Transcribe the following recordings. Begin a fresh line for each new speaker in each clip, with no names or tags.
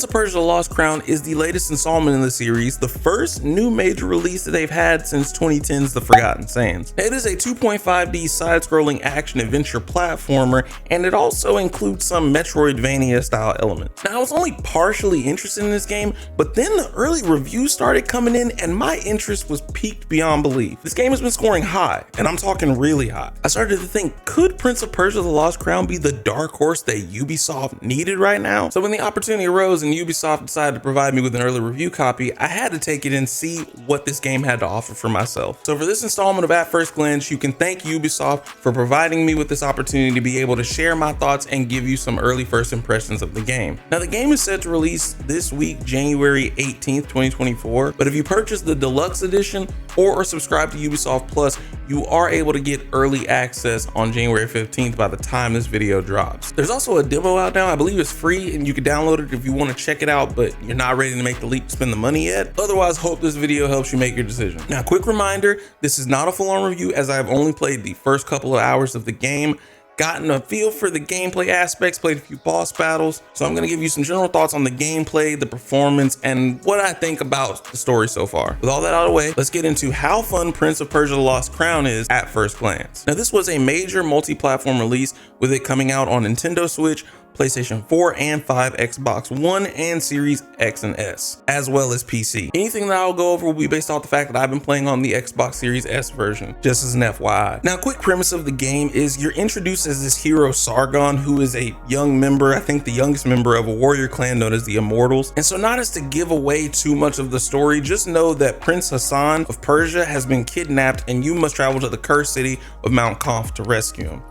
Prince of Persia: The Lost Crown is the latest installment in the series, the first new major release that they've had since 2010's The Forgotten Sands. It is a 2.5D side-scrolling action-adventure platformer, and it also includes some Metroidvania style elements. Now, I was only partially interested in this game, but then the early reviews started coming in and my interest was piqued beyond belief. This game has been scoring high, and I'm talking really high. I started to think, could Prince of Persia: The Lost Crown be the dark horse that Ubisoft needed right now? So when the opportunity arose and Ubisoft decided to provide me with an early review copy, I had to take it and see what this game had to offer for myself. So for this installment of At First Glance, you can thank Ubisoft for providing me with this opportunity to be able to share my thoughts and give you some early first impressions of the game. Now, the game is set to release this week, January 18th, 2024, but if you purchase the deluxe edition or subscribe to Ubisoft Plus, you are able to get early access on January 15th by the time this video drops. There's also a demo out now. I believe it's free and you can download it if you want to check it out, but you're not ready to make the leap to spend the money yet. Otherwise, hope this video helps you make your decision. Now, quick reminder, this is not a full-on review as I've only played the first couple of hours of the game, gotten a feel for the gameplay aspects, played a few boss battles. So I'm going to give you some general thoughts on the gameplay, the performance, and what I think about the story so far. With all that out of the way, let's get into how fun Prince of Persia: The Lost Crown is at first glance. Now, this was a major multi-platform release, with it coming out on Nintendo Switch, PlayStation 4 and 5, Xbox One, and Series X and S, as well as PC. Anything that I'll go over will be based off the fact that I've been playing on the Xbox Series S version, just as an FYI. Now, quick premise of the game is you're introduced as this hero Sargon, who is a young member, I think the youngest member of a warrior clan known as the Immortals. And so, not as to give away too much of the story, just know that Prince Hassan of Persia has been kidnapped and you must travel to the cursed city of Mount Konf to rescue him.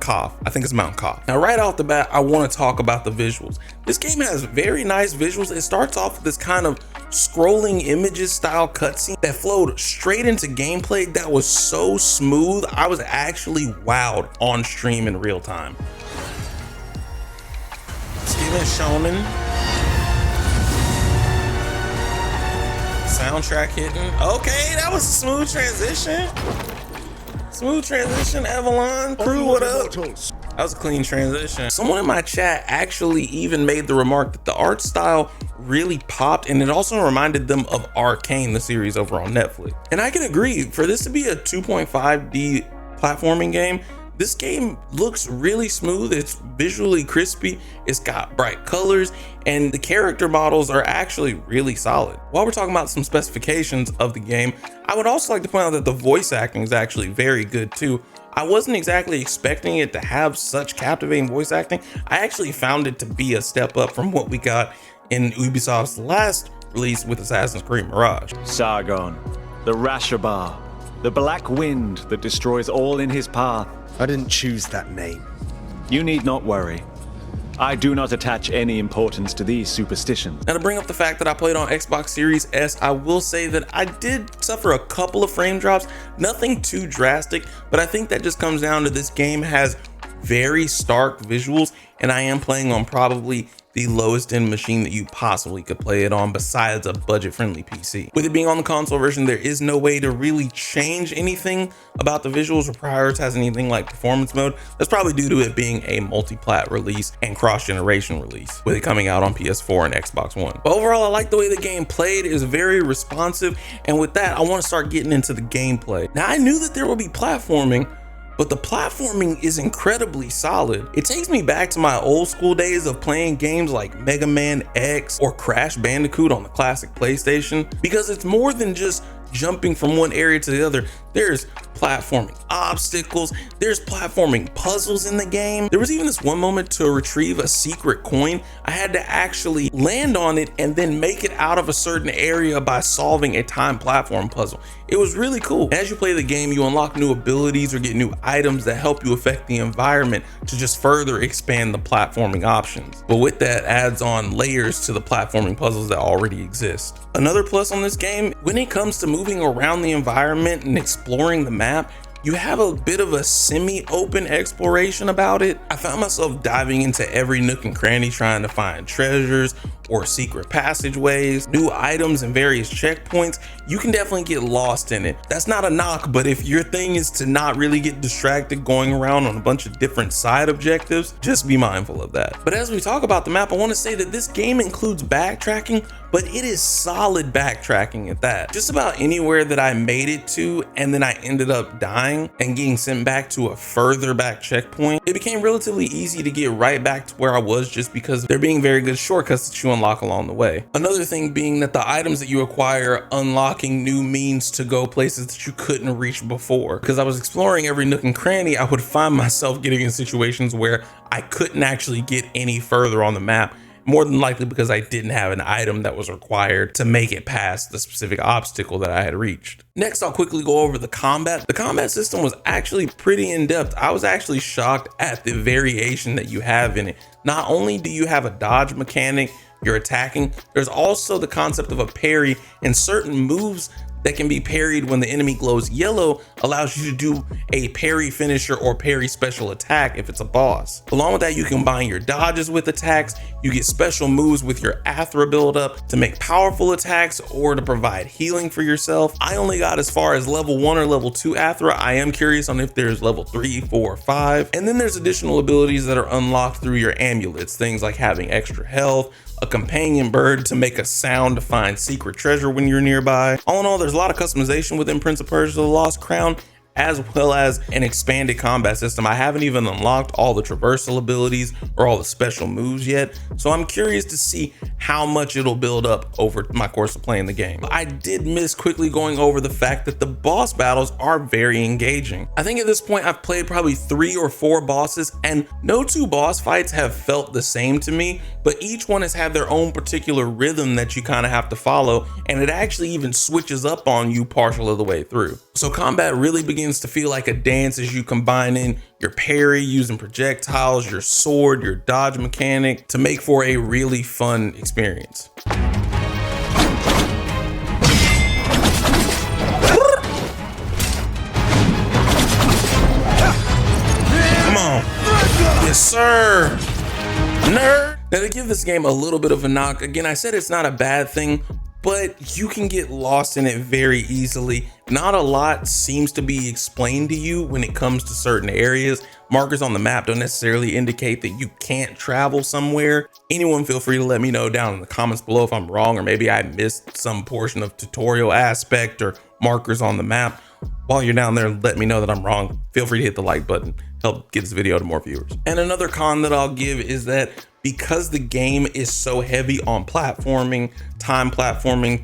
Kof. I think it's Mount Kof. Now, right off the bat, I want to talk about the visuals. This game has very nice visuals. It starts off with this kind of scrolling images style cutscene that flowed straight into gameplay that was so smooth. I was actually wowed on stream in real time. Steven Shonen. Soundtrack hitting. Okay, that was a smooth transition. Smooth transition, Avalon crew, what up? That was a clean transition. Someone in my chat actually even made the remark that the art style really popped, and it also reminded them of Arcane, the series over on Netflix. And I can agree, for this to be a 2.5D platforming game, this game looks really smooth. It's visually crispy. It's got bright colors, and the character models are actually really solid. While we're talking about some specifications of the game, I would also like to point out that the voice acting is actually very good too. I wasn't exactly expecting it to have such captivating voice acting. I actually found it to be a step up from what we got in Ubisoft's last release with Assassin's Creed Mirage.
Sargon, the Rashabar, the black wind that destroys all in his path.
I didn't choose that name.
You need not worry. I do not attach any importance to these superstitions.
Now, to bring up the fact that I played on Xbox Series S, I will say that I did suffer a couple of frame drops, nothing too drastic, but I think that just comes down to this game has very stark visuals, and I am playing on probably the lowest end machine that you possibly could play it on besides a budget-friendly PC. With it being on the console version, there is no way to really change anything about the visuals or prioritize anything like performance mode. That's probably due to it being a multi-plat release and cross-generation release, with it coming out on PS4 and Xbox One. But overall, I like the way the game played. It is very responsive, and with that, I want to start getting into the gameplay. Now, I knew that there would be platforming, but the platforming is incredibly solid. It takes me back to my old school days of playing games like Mega Man X or Crash Bandicoot on the classic PlayStation, because it's more than just jumping from one area to the other. There's platforming obstacles, there's platforming puzzles in the game. There was even this one moment to retrieve a secret coin. I had to actually land on it and then make it out of a certain area by solving a timed platform puzzle. It was really cool. As you play the game, you unlock new abilities or get new items that help you affect the environment to just further expand the platforming options. But with that adds on layers to the platforming puzzles that already exist. Another plus on this game, when it comes to moving around the environment and exploring the map, you have a bit of a semi-open exploration about it. I found myself diving into every nook and cranny trying to find treasures or secret passageways, new items and various checkpoints, you can definitely get lost in it. That's not a knock, but if your thing is to not really get distracted going around on a bunch of different side objectives, just be mindful of that. But as we talk about the map, I want to say that this game includes backtracking, but it is solid backtracking at that. Just about anywhere that I made it to and then I ended up dying and getting sent back to a further back checkpoint, it became relatively easy to get right back to where I was just because there being very good shortcuts that you unlock along the way. Another thing being that the items that you acquire unlocking new means to go places that you couldn't reach before. Because I was exploring every nook and cranny, I would find myself getting in situations where I couldn't actually get any further on the map, more than likely because I didn't have an item that was required to make it past the specific obstacle that I had reached. Next, I'll quickly go over the combat. The combat system was actually pretty in-depth. I was actually shocked at the variation that you have in it. Not only do you have a dodge mechanic, you're attacking, there's also the concept of a parry, and certain moves that can be parried when the enemy glows yellow allows you to do a parry finisher or parry special attack if it's a boss. Along with that, you combine your dodges with attacks, you get special moves with your Athra buildup to make powerful attacks or to provide healing for yourself. I only got as far as level 1 or level 2 Athra. I am curious on if there's level 3, 4, or 5. And then there's additional abilities that are unlocked through your amulets, things like having extra health, a companion bird to make a sound to find secret treasure when you're nearby. All in all, there's a lot of customization within Prince of Persia: The Lost Crown, as well as an expanded combat system. I haven't even unlocked all the traversal abilities or all the special moves yet, so I'm curious to see how much it'll build up over my course of playing the game. I did miss quickly going over the fact that the boss battles are very engaging. I think at this point I've played probably 3 or 4 bosses, and no 2 boss fights have felt the same to me, but each one has had their own particular rhythm that you kind of have to follow, and it actually even switches up on you partial of the way through. So combat really begins to feel like a dance as you combine in your parry using projectiles, your sword, your dodge mechanic to make for a really fun experience. Come on. Yes, sir. Nerd. Now, to give this game a little bit of a knock, again, I said it's not a bad thing, but you can get lost in it very easily. Not a lot seems to be explained to you when it comes to certain areas. Markers on the map don't necessarily indicate that you can't travel somewhere. Anyone feel free to let me know down in the comments below if I'm wrong, or maybe I missed some portion of tutorial aspect or markers on the map. While you're down there, let me know that I'm wrong. Feel free to hit the like button, help get this video to more viewers. And another con that I'll give is that because the game is so heavy on platforming,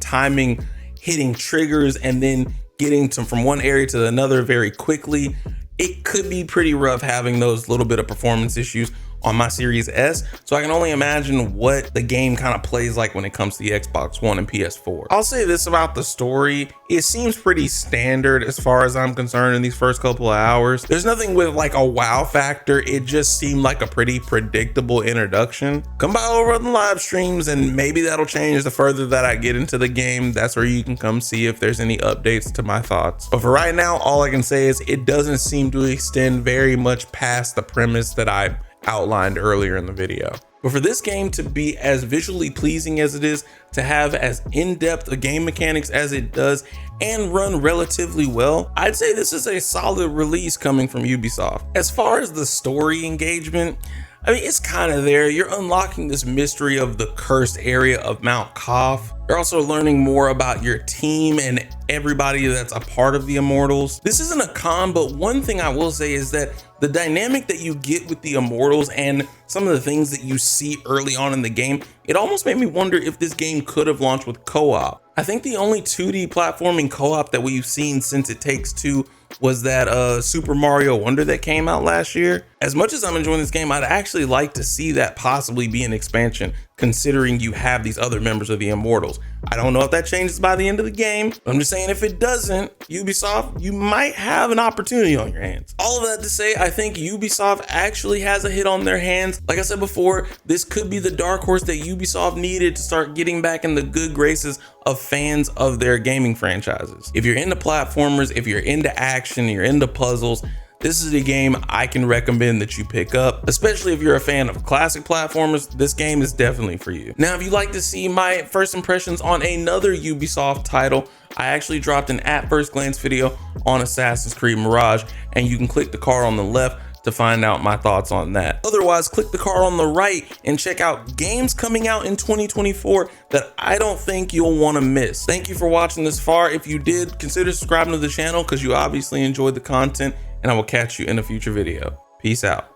timing, hitting triggers, and then getting from one area to another very quickly, it could be pretty rough having those little bit of performance issues on my Series S. So I can only imagine what the game kind of plays like when it comes to the Xbox One and PS4. I'll say this about the story. It seems pretty standard as far as I'm concerned in these first couple of hours. There's nothing with like a wow factor. It just seemed like a pretty predictable introduction. Come by over on the live streams and maybe that'll change the further that I get into the game. That's where you can come see if there's any updates to my thoughts. But for right now, all I can say is it doesn't seem to extend very much past the premise that I outlined earlier in the video. But for this game to be as visually pleasing as it is, to have as in-depth a game mechanics as it does, and run relatively well, I'd say this is a solid release coming from Ubisoft. As far as the story engagement, I mean, it's kind of there. You're unlocking this mystery of the cursed area of Mount Koth. You're also learning more about your team and everybody that's a part of the Immortals. This isn't a con, but one thing I will say is that the dynamic that you get with the Immortals and some of the things that you see early on in the game, it almost made me wonder if this game could have launched with co-op. I think the only 2D platforming co-op that we've seen since It Takes Two was that Super Mario Wonder that came out last year. As much as I'm enjoying this game, I'd actually like to see that possibly be an expansion, considering you have these other members of the Immortals. I don't know if that changes by the end of the game. I'm just saying, if it doesn't, Ubisoft, you might have an opportunity on your hands. All of that to say, I think Ubisoft actually has a hit on their hands. Like I said before, this could be the dark horse that Ubisoft needed to start getting back in the good graces of fans of their gaming franchises. If you're into platformers, if you're into action, you're into puzzles, this is a game I can recommend that you pick up, especially if you're a fan of classic platformers. This game is definitely for you. Now, if you'd like to see my first impressions on another Ubisoft title, I actually dropped an at first glance video on Assassin's Creed Mirage, and you can click the card on the left to find out my thoughts on that. Otherwise, click the card on the right and check out games coming out in 2024 that I don't think you'll want to miss. Thank you for watching this far. If you did, consider subscribing to the channel because you obviously enjoyed the content, and I will catch you in a future video. Peace out.